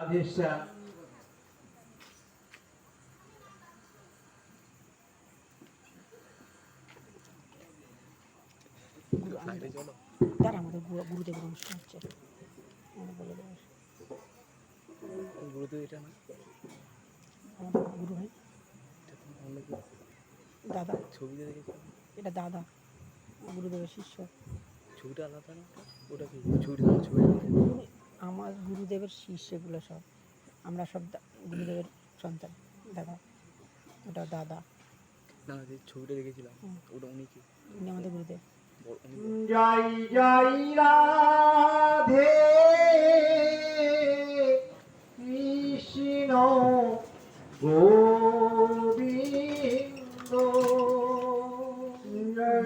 রাধেশ্যাম। তার আমাদের গুরুদেবের অনুষ্ঠান হচ্ছে, বলে দেবে গুরুদেব এটা না, আমাদের গুরু ভাই দাদা, ছবিতে দেখেছিলাম এটা দাদা গুরুদেবের শিষ্য। ছবিটা আলাদা না, ওটা কি ছবিটা? আমার গুরুদেবের শিষ্য এগুলো সব, আমরা সব গুরুদেবের সন্তান। দাদা, ওটা দাদা না, যে ছবিটা দেখেছিলাম ওটা উনি কি? উনি আমাদের গুরুদেব। জয় জয় রাধে কৃষ্ণ গোবিন্দ,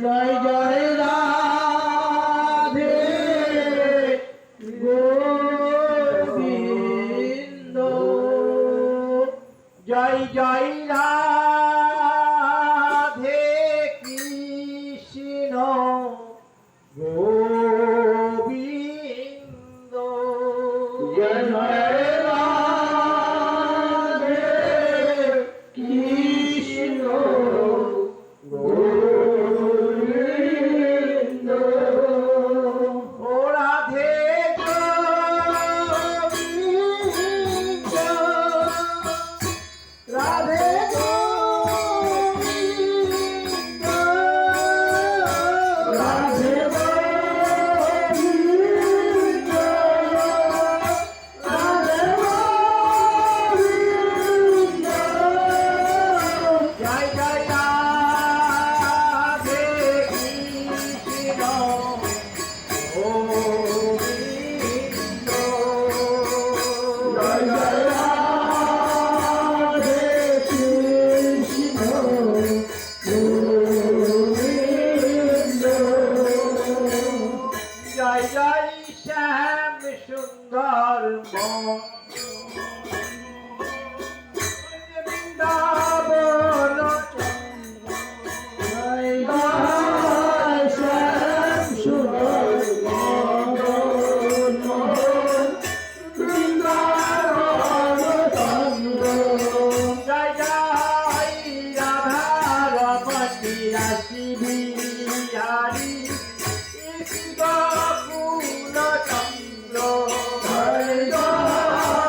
জয় জয় রাধে গোবিন্দ, জয় জয় রাধে কৃষ্ণ গোবিন্দ, জয় জয় রাধে কৃষ্ণ গোবিন্দ, ও রাধে গোবিন্দ, রাধে গোবিন্দ, রাধে গোবিন্দ, রাধে গোবিন্দ, জয় জয় রাধে কৃষ্ণ গোবিন্দ, জয় জয় রাধে কৃষ্ণ গোবিন্দ, জয় জয় শ্যাম সুন্দর বৃন্দাবন, জয় জয় শ্যাম সুন্দর বৃন্দাবন, জয় জয় রাধা রমণী রাশি বিহারী গোকুল চন্দ্র, জয় জয়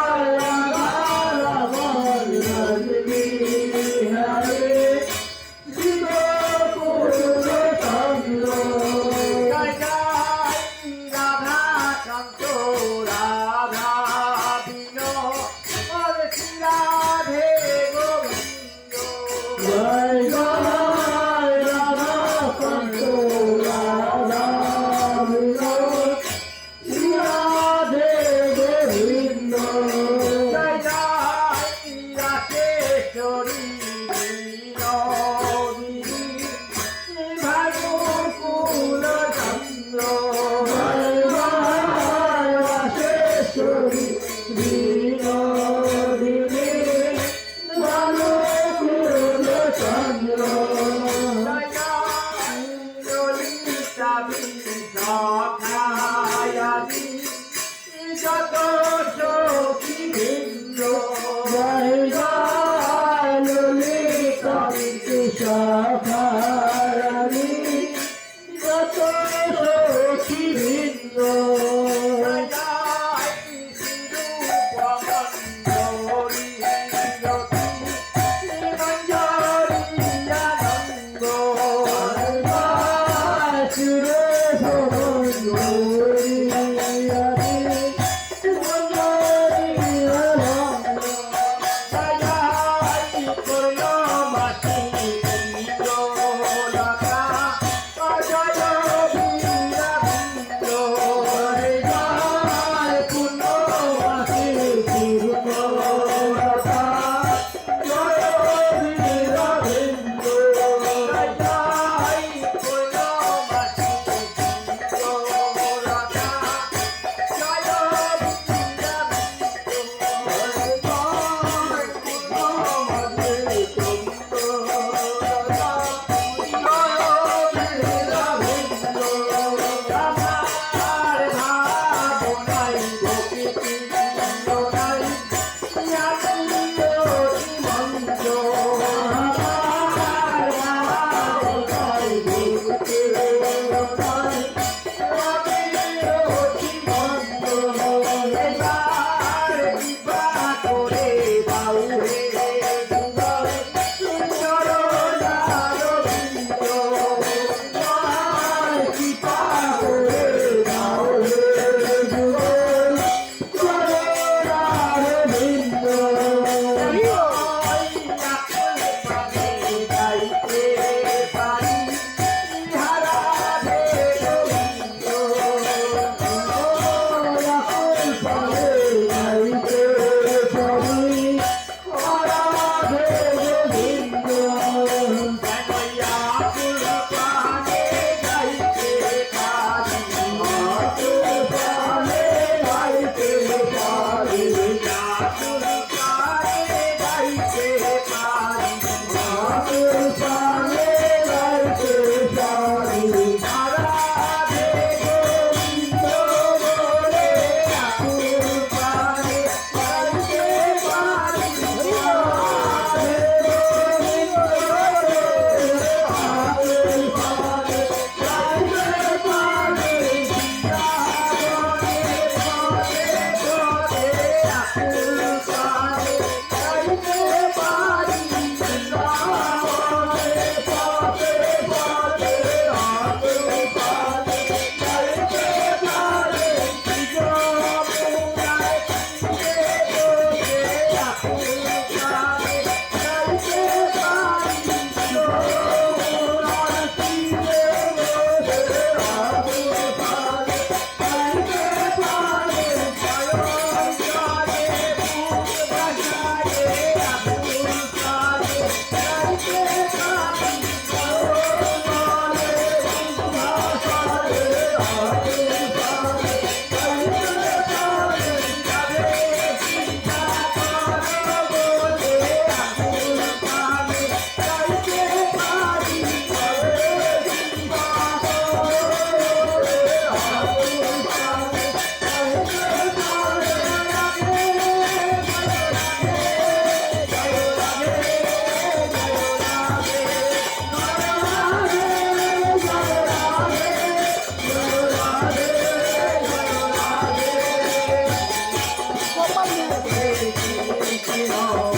ও